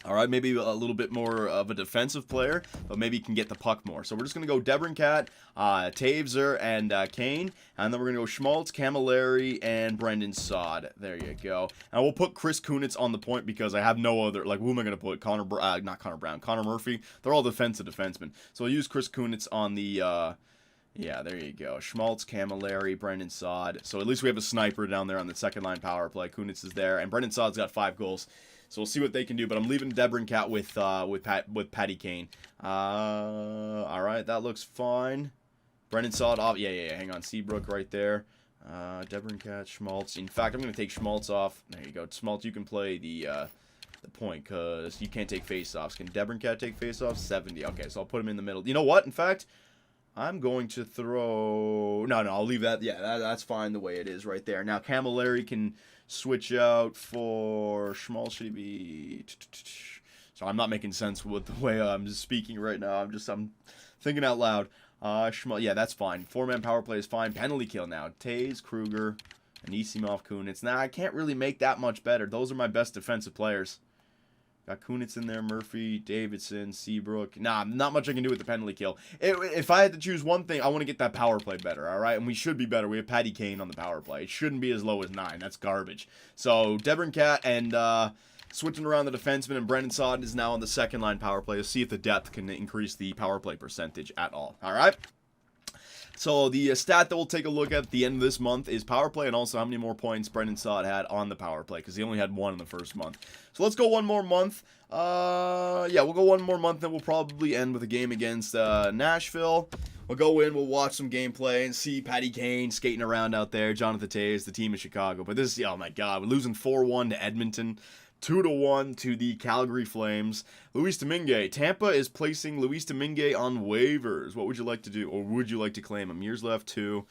All right, maybe a little bit more of a defensive player, but maybe he can get the puck more. So we're just going to go DeBrincat, Taveser, and Kane. And then we're going to go Schmaltz, Camilleri, and Brendan Saad. There you go. And we'll put Chris Kunitz on the point because I have no other, like, who am I going to put? Connor Murphy. They're all defensive defensemen. So I'll use Chris Kunitz on the, yeah, there you go. Schmaltz, Camilleri, Brendan Saad. So at least we have a sniper down there on the second line power play. Kunitz is there, and Brendan Saad's got 5 goals. So we'll see what they can do, but I'm leaving DeBrincat with Patty Kane. All right, that looks fine. Brendan Saad off. Yeah. Hang on, Seabrook right there. DeBrincat, Schmaltz. In fact, I'm going to take Schmaltz off. There you go, Schmaltz. You can play the point because you can't take faceoffs. Can DeBrincat take faceoffs? 70. Okay, so I'll put him in the middle. You know what? In fact, I'm going to throw. No, I'll leave that. Yeah, that's fine the way it is right there. Now Camilleri can switch out for Schmaltz. Should he be? So I'm not making sense with the way I'm just speaking right now. I'm thinking out loud. Schmaltz, yeah, that's fine. 4-man power play is fine. Penalty kill now. Taves, Kruger, Anisimov, Kunitz. Now I can't really make that much better. Those are my best defensive players. Got Kunitz in there, Murphy, Davidson, Seabrook. Nah, not much I can do with the penalty kill. If I had to choose one thing, I want to get that power play better, all right? And we should be better. We have Patty Kane on the power play. It shouldn't be as low as 9. That's garbage. So DeBrincat and switching around the defenseman, and Brendan Saad is now on the second line power play. Let's see if the depth can increase the power play percentage at all, all right? So the stat that we'll take a look at the end of this month is power play, and also how many more points Brendan Saad had on the power play, because he only had 1 in the first month. So let's go one more month. Yeah, we'll go one more month, then we'll probably end with a game against Nashville. We'll go in, we'll watch some gameplay and see Patty Kane skating around out there, Jonathan Toews, the team of Chicago. But this is, oh my God, we're losing 4-1 to Edmonton. 2-1 to the Calgary Flames. Luis Domingue. Tampa is placing Luis Domingue on waivers. What would you like to do? Or would you like to claim him? Years left, 2.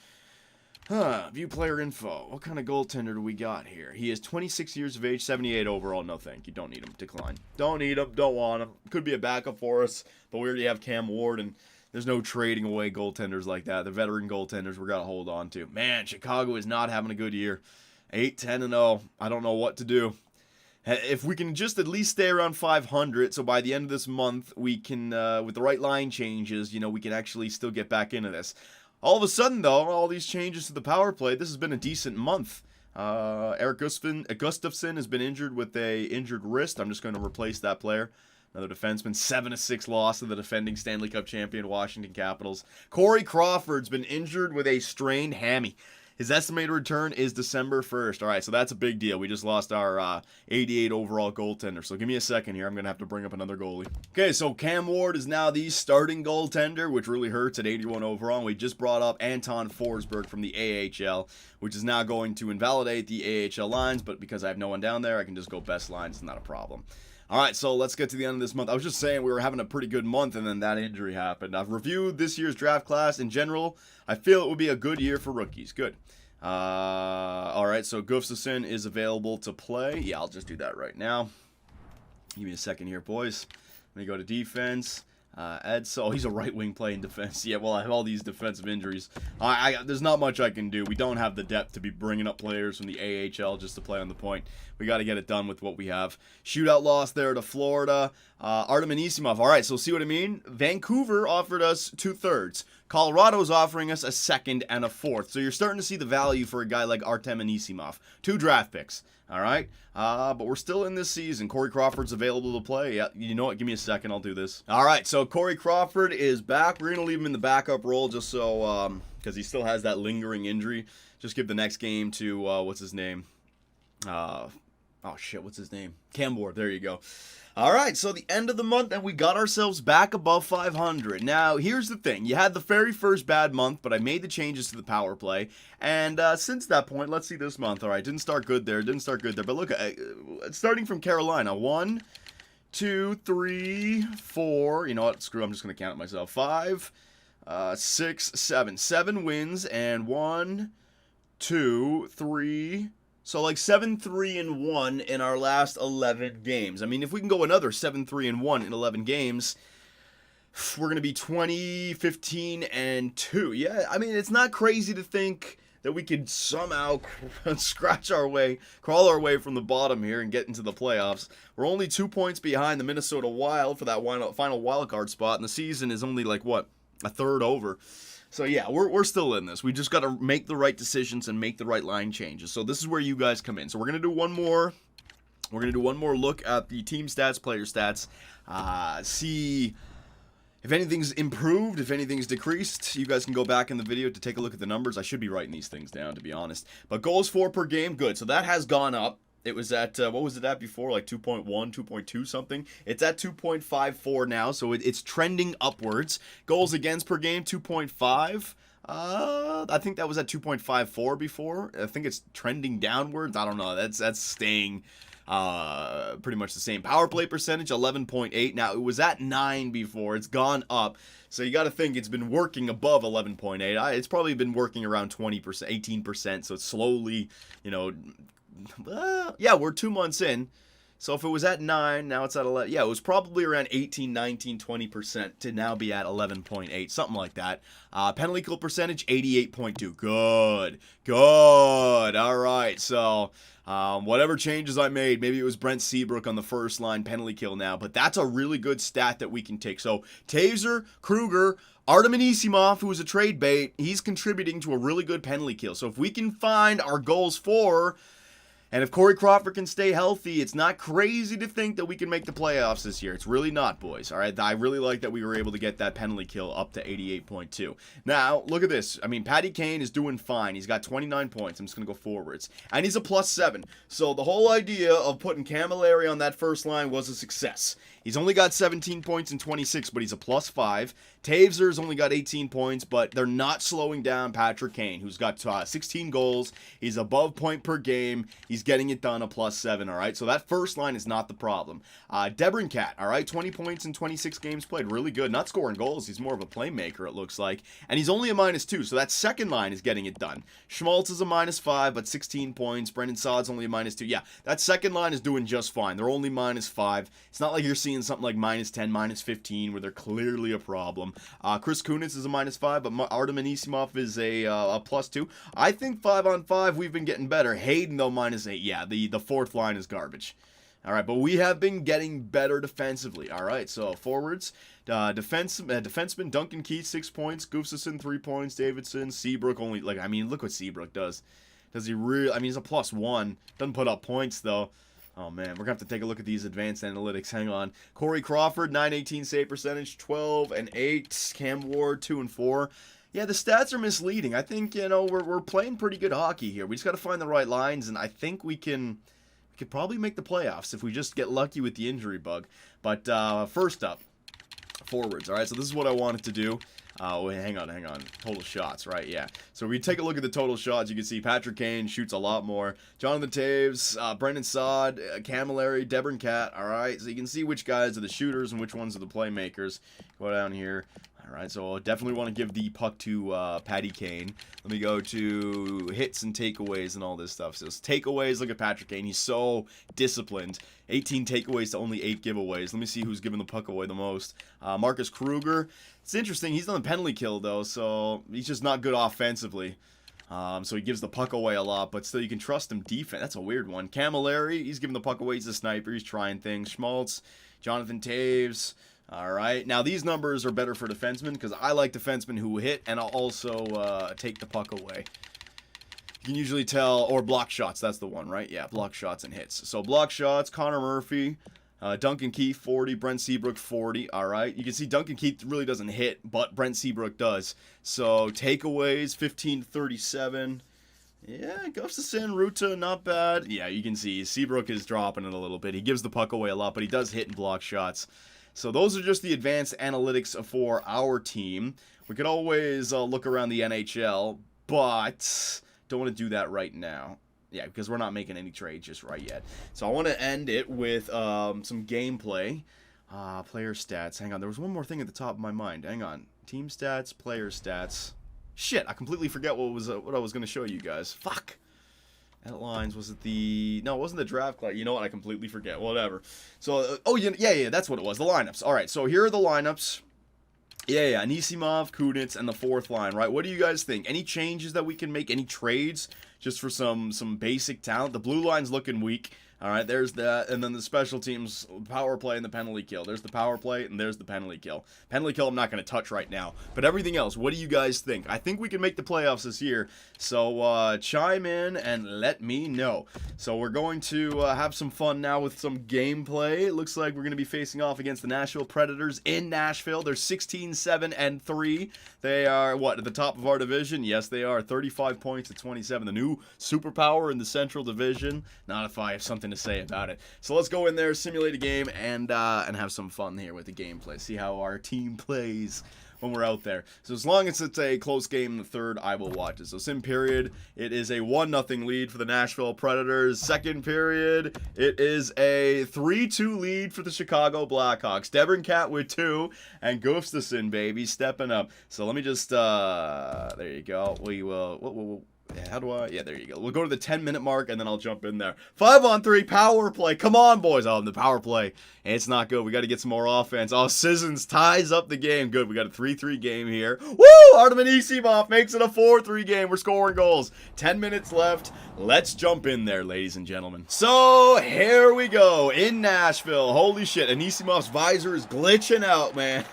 View player info. What kind of goaltender do we got here? He is 26 years of age, 78 overall. No, thank you. Don't need him. Decline. Don't need him. Don't want him. Could be a backup for us, but we already have Cam Ward, and there's no trading away goaltenders like that. The veteran goaltenders we're going to hold on to. Man, Chicago is not having a good year. 8-10-0. I don't know what to do. If we can just at least stay around 500, so by the end of this month, we can, with the right line changes, we can actually still get back into this. All of a sudden, though, all these changes to the power play, this has been a decent month. Eric Gustafsson has been injured with a injured wrist. I'm just going to replace that player. Another defenseman, 7-6 loss to the defending Stanley Cup champion Washington Capitals. Corey Crawford's been injured with a strained hammy. His estimated return is December 1st. All right, so that's a big deal. We just lost our 88 overall goaltender. So give me a second here. I'm going to have to bring up another goalie. Okay, so Cam Ward is now the starting goaltender, which really hurts at 81 overall. And we just brought up Anton Forsberg from the AHL, which is now going to invalidate the AHL lines. But because I have no one down there, I can just go best lines. It's not a problem. All right, so let's get to the end of this month. I was just saying we were having a pretty good month, and then that injury happened. I've reviewed this year's draft class. In general, I feel it would be a good year for rookies. Good. All right, so Gustafsson is available to play. Yeah, I'll just do that right now. Give me a second here, boys. Let me go to defense. Edsel, oh, he's a right wing playing defense. Yeah, well, I have all these defensive injuries. There's not much I can do. We don't have the depth to be bringing up players from the AHL just to play on the point. We got to get it done with what we have. Shootout loss there to Florida. Artem Anisimov. All right, so see what I mean? Vancouver offered us 2/3. Colorado's offering us a second and a fourth. So you're starting to see the value for a guy like Artem Anisimov. 2 draft picks. All right, but we're still in this season. Corey Crawford's available to play. Yeah, you know what? Give me a second. I'll do this. All right, so Corey Crawford is back. We're going to leave him in the backup role just so, because he still has that lingering injury. Just give the next game to, what's his name? Oh, shit, what's his name? Cam Ward. There you go. All right, so the end of the month, and we got ourselves back above 500. Now, here's the thing. You had the very first bad month, but I made the changes to the power play. And since that point, let's see this month. All right, didn't start good there. But look, starting from Carolina, 1, 2, 3, 4. You know what? Screw, I'm just going to count it myself. 5, 6, 7. 7 wins, and 1, 2, 3... So like 7-3-1 in our last 11 games. I mean, if we can go another 7-3-1 in 11 games, we're going to be 20-15-2. Yeah, I mean, it's not crazy to think that we could somehow crawl our way from the bottom here and get into the playoffs. We're only 2 points behind the Minnesota Wild for that final wildcard spot, and the season is only like, what, a third over. So yeah, we're still in this. We just got to make the right decisions and make the right line changes. So this is where you guys come in. So we're going to do one more. We're going to do one more look at the team stats, player stats. See if anything's improved, if anything's decreased. You guys can go back in the video to take a look at the numbers. I should be writing these things down, to be honest. But goals for per game, good. So that has gone up. It was at, what was it at before? Like 2.1, 2.2 something. It's at 2.54 now, so it's trending upwards. Goals against per game, 2.5. I think that was at 2.54 before. I think it's trending downwards. I don't know. That's staying pretty much the same. Power play percentage, 11.8. Now, it was at 9 before. It's gone up. So you got to think it's been working above 11.8. It's probably been working around 20%, 18%. So it's slowly, yeah, we're 2 months in. So if it was at 9, now it's at 11. Yeah, it was probably around 18, 19, 20% to now be at 11.8, something like that. Penalty kill percentage, 88.2. Good. All right, so whatever changes I made, maybe it was Brent Seabrook on the first line penalty kill now, but that's a really good stat that we can take. So Taser, Kruger, Artem Anisimov, who was a trade bait, he's contributing to a really good penalty kill. So if we can find our goals for... And if Corey Crawford can stay healthy, it's not crazy to think that we can make the playoffs this year. It's really not, boys. All right, I really like that we were able to get that penalty kill up to 88.2. Now, look at this. I mean, Patty Kane is doing fine. He's got 29 points. I'm just going to go forwards. And he's a +7. So the whole idea of putting Camilleri on that first line was a success. He's only got 17 points in 26, but he's a +5. Taveser's only got 18 points, but they're not slowing down Patrick Kane, who's got 16 goals. He's above point per game. He's getting it done, a +7, all right? So that first line is not the problem. Debrincat, all right? 20 points in 26 games played. Really good. Not scoring goals. He's more of a playmaker, it looks like. And he's only a -2, so that second line is getting it done. Schmaltz is a -5, but 16 points. Brendan Saad's only a -2. Yeah, that second line is doing just fine. They're only -5. It's not like you're seeing something like -10, -15, where they're clearly a problem. Chris Kunitz is a -5, but Artem Anisimov is a +2. I think 5-on-5 we've been getting better. Hayden, though, -8. Yeah, the fourth line is garbage. All right, but we have been getting better defensively. All right, so forwards, defenseman Duncan Keith 6 points, Gustafsson 3 points, Davidson, Seabrook only look what Seabrook does. Does he really? He's a +1. Doesn't put up points though. Oh man, we're gonna have to take a look at these advanced analytics. Hang on. Corey Crawford 918 save percentage, 12 and 8. Cam Ward 2 and 4. Yeah, the stats are misleading. I think we're playing pretty good hockey here. We just got to find the right lines, and I think we could probably make the playoffs if we just get lucky with the injury bug. But first up, forwards. All right, so this is what I wanted to do. Wait, hang on. Total shots, right? Yeah. So we take a look at the total shots. You can see Patrick Kane shoots a lot more. Jonathan Taves, Brendan Saad, Camilleri, DeBrincat. All right, so you can see which guys are the shooters and which ones are the playmakers. Go down here. All right, so I definitely want to give the puck to Patty Kane. Let me go to hits and takeaways and all this stuff. So takeaways, look at Patrick Kane. He's so disciplined. 18 takeaways to only 8 giveaways. Let me see who's giving the puck away the most. Marcus Kruger. It's interesting. He's done a penalty kill, though, so he's just not good offensively. So he gives the puck away a lot, but still you can trust him defense. That's a weird one. Camilleri, he's giving the puck away. He's a sniper. He's trying things. Schmaltz, Jonathan Taves. All right. Now, these numbers are better for defensemen because I like defensemen who hit and I'll also take the puck away. You can usually tell, or block shots. That's the one, right? Yeah, block shots and hits. So block shots, Connor Murphy, Duncan Keith, 40, Brent Seabrook, 40. All right. You can see Duncan Keith really doesn't hit, but Brent Seabrook does. So takeaways, 15-37. Yeah, Gustafsson, Ruta, not bad. Yeah, you can see Seabrook is dropping it a little bit. He gives the puck away a lot, but he does hit and block shots. So those are just the advanced analytics for our team. We could always look around the NHL, but don't want to do that right now. Yeah, because we're not making any trades just right yet. So I want to end it with some gameplay. Player stats. Hang on, there was one more thing at the top of my mind. Hang on. Team stats, player stats. Shit, I completely forget what I was going to show you guys. Fuck. Outlines, was it the... No, it wasn't the draft class. You know what? I completely forget. Whatever. So, yeah, that's what it was. The lineups. All right, so here are the lineups. Yeah, Anisimov, Kunitz, and the fourth line, right? What do you guys think? Any changes that we can make? Any trades just for some basic talent? The blue line's looking weak. All right, there's that. And then the special teams, power play and the penalty kill. There's the power play and there's the penalty kill. Penalty kill I'm not going to touch right now. But everything else, what do you guys think? I think we can make the playoffs this year. So chime in and let me know. So we're going to have some fun now with some gameplay. It looks like we're going to be facing off against the Nashville Predators in Nashville. They're 16-7-3. They are, at the top of our division? Yes, they are. 35 points to 27. The new superpower in the Central Division. Not if I have something to say about it. So let's go in there, simulate a game, and have some fun here with the gameplay. See how our team plays when we're out there. So as long as it's a close game in the third, I will watch it. So sim period, it is a 1-0 lead for the Nashville Predators. Second period, it is a 3-2 lead for the Chicago Blackhawks. DeBrincat with 2, and Gustafsson, baby, stepping up. So let me just, there you go. We will, how do I? Yeah, there you go. We'll go to the 10-minute mark, and then I'll jump in there. 5-on-3 power play. Come on, boys. Oh, the power play. It's not good. We got to get some more offense. Oh, Sissons ties up the game. Good. We got a 3-3 game here. Woo! Artem Anisimov makes it a 4-3 game. We're scoring goals. 10 minutes left. Let's jump in there, ladies and gentlemen. So, here we go. In Nashville. Holy shit. Anisimov's visor is glitching out, man.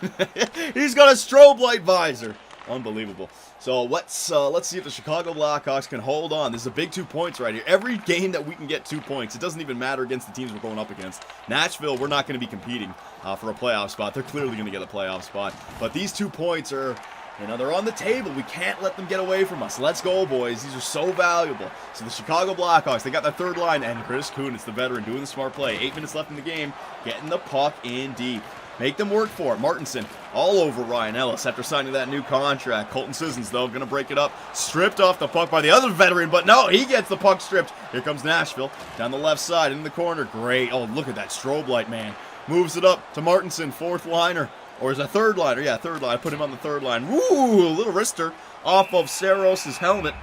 He's got a strobe light visor. Unbelievable. So let's see if the Chicago Blackhawks can hold on. This is a big 2 points right here. Every game that we can get 2 points, it doesn't even matter against the teams we're going up against. Nashville, we're not going to be competing for a playoff spot. They're clearly going to get a playoff spot. But these 2 points are, they're on the table. We can't let them get away from us. Let's go, boys. These are so valuable. So the Chicago Blackhawks, they got their third line, and Chris Kunitz, the veteran, doing the smart play. 8 minutes left in the game, getting the puck in deep. Make them work for it. Martinson all over Ryan Ellis after signing that new contract. Colton Sissons, though, going to break it up. Stripped off the puck by the other veteran, but no, he gets the puck stripped. Here comes Nashville down the left side in the corner. Great. Oh, look at that strobe light, man. Moves it up to Martinson, fourth liner. Or is it third liner? Yeah, third line. I put him on the third line. Woo! A little wrister off of Saros' helmet.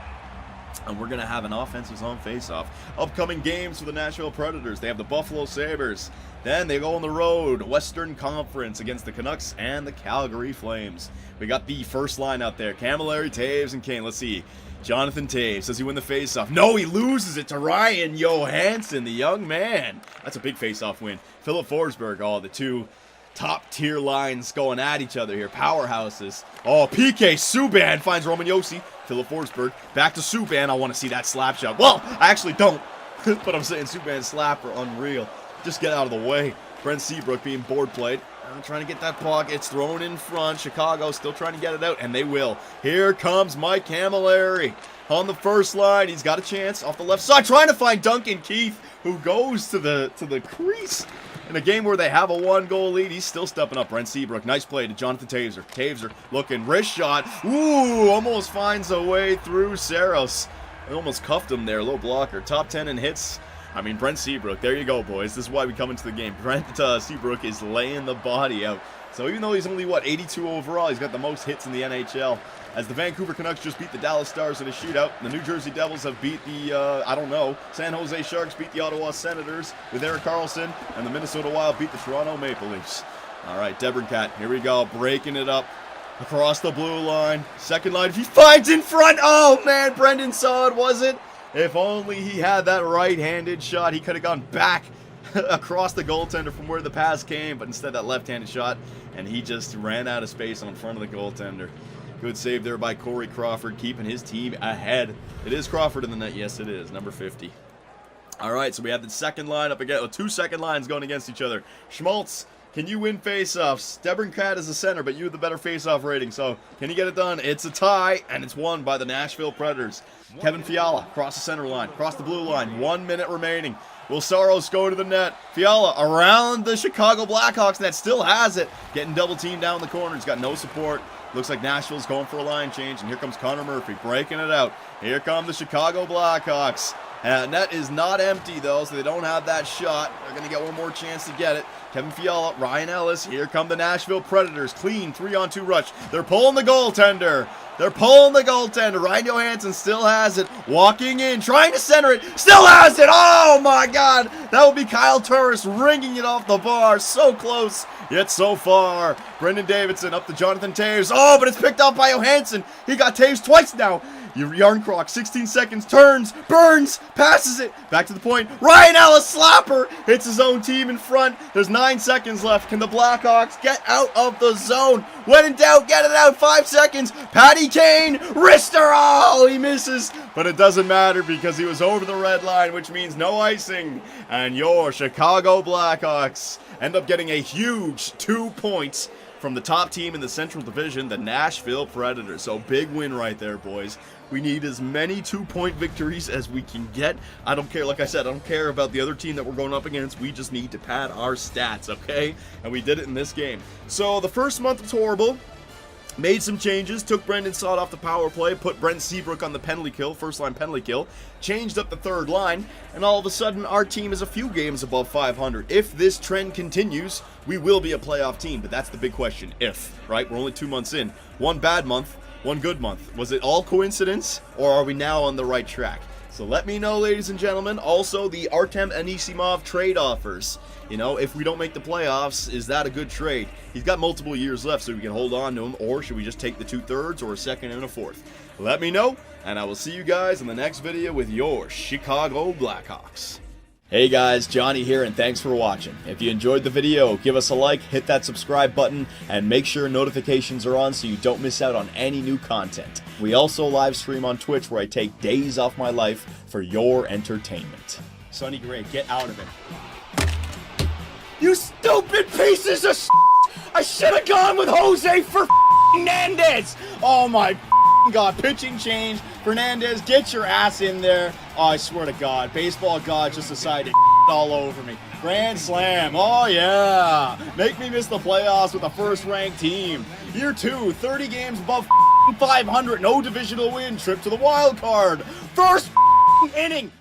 And we're going to have an offensive zone face-off. Upcoming games for the Nashville Predators. They have the Buffalo Sabres. Then they go on the road, Western Conference, against the Canucks and the Calgary Flames. We got the first line out there. Camilleri, Taves, and Kane. Let's see. Jonathan Toews, does he win the faceoff? No, he loses it to Ryan Johansson, the young man. That's a big faceoff win. Philip Forsberg, oh, the two top-tier lines going at each other here. Powerhouses. Oh, PK Subban finds Roman Josi. Philip Forsberg, back to Subban. I want to see that slap shot. Well, I actually don't, but I'm saying Subban's slapper, unreal. Just get out of the way. Brent Seabrook being board played. I'm trying to get that puck. It's thrown in front. Chicago still trying to get it out, and they will. Here comes Mike Camilleri on the first line. He's got a chance off the left side, trying to find Duncan Keith, who goes to the crease. In a game where they have a 1-goal lead, he's still stepping up. Brent Seabrook, nice play to Jonathan Toews. Toews looking, wrist shot. Ooh, almost finds a way through Saros. I almost cuffed him there, low blocker. Top 10 in hits. I mean, Brent Seabrook, there you go, boys. This is why we come into the game. Brent Seabrook is laying the body out. So even though he's only, 82 overall, he's got the most hits in the NHL. As the Vancouver Canucks just beat the Dallas Stars in a shootout, the New Jersey Devils have beat the, San Jose Sharks beat the Ottawa Senators with Erik Karlsson, and the Minnesota Wild beat the Toronto Maple Leafs. All right, DeBrincat, here we go, breaking it up across the blue line. Second line, he finds in front. Oh, man, Brendan saw it, was it? If only he had that right-handed shot, he could have gone back across the goaltender from where the pass came, but instead that left-handed shot, and he just ran out of space on front of the goaltender. Good save there by Corey Crawford, keeping his team ahead. It is Crawford in the net. Yes, it is. Number 50. All right, so we have the second line up again. Two second lines going against each other. Schmaltz, can you win faceoffs? DeBrincat is the center, but you have the better faceoff rating. So can you get it done? It's a tie, and it's won by the Nashville Predators. Kevin Fiala across the center line, across the blue line. 1 minute remaining. Will Saros go to the net? Fiala around the Chicago Blackhawks net, still has it. Getting double teamed down the corner. He's got no support. Looks like Nashville's going for a line change, and here comes Connor Murphy breaking it out. Here come the Chicago Blackhawks. Net is not empty, though, so they don't have that shot. They're going to get one more chance to get it. Kevin Fiala, Ryan Ellis. Here come the Nashville Predators. Clean 3-on-2 rush. They're pulling the goaltender. Ryan Johansson still has it. Walking in, trying to center it. Still has it. Oh, my God. That would be Kyle Turris ringing it off the bar. So close, yet so far. Brendan Davidson up to Jonathan Toews. Oh, but it's picked up by Johansson. He got Toews twice now. Yarncroc, 16 seconds, turns, burns, passes it, back to the point. Ryan Ellis, slapper, hits his own team in front. There's 9 seconds left. Can the Blackhawks get out of the zone? When in doubt, get it out, 5 seconds. Patty Kane, wrister, oh, he misses. But it doesn't matter because he was over the red line, which means no icing. And your Chicago Blackhawks end up getting a huge 2 points from the top team in the Central Division, the Nashville Predators. So big win right there, boys. We need as many 2-point victories as we can get. I don't care, like I said, I don't care about the other team that we're going up against. We just need to pad our stats, okay? And we did it in this game. So the first month was horrible. Made some changes, took Brendan Saad off the power play, put Brent Seabrook on the penalty kill, first line penalty kill, changed up the third line, and all of a sudden our team is a few games above 500. If this trend continues, we will be a playoff team, but that's the big question, if, right? We're only 2 months in. One bad month, one good month. Was it all coincidence, or are we now on the right track? So let me know, ladies and gentlemen. Also, the Artem Anisimov trade offers. You know, if we don't make the playoffs, is that a good trade? He's got multiple years left, so we can hold on to him, or should we just take the 2/3 or a second and a fourth? Let me know, and I will see you guys in the next video with your Chicago Blackhawks. Hey guys, Johnny here, and thanks for watching. If you enjoyed the video, give us a like, hit that subscribe button, and make sure notifications are on so you don't miss out on any new content. We also live stream on Twitch where I take days off my life for your entertainment. Sonny Gray, get out of it. You stupid pieces of shit! I should have gone with Jose for Fernandez! Oh my God, pitching change. Fernandez, get your ass in there. Oh, I swear to God, baseball God just decided to all over me. Grand slam, oh yeah. Make me miss the playoffs with a first-ranked team. Year 2, 30 games above 500, no divisional win, trip to the wild card. First inning.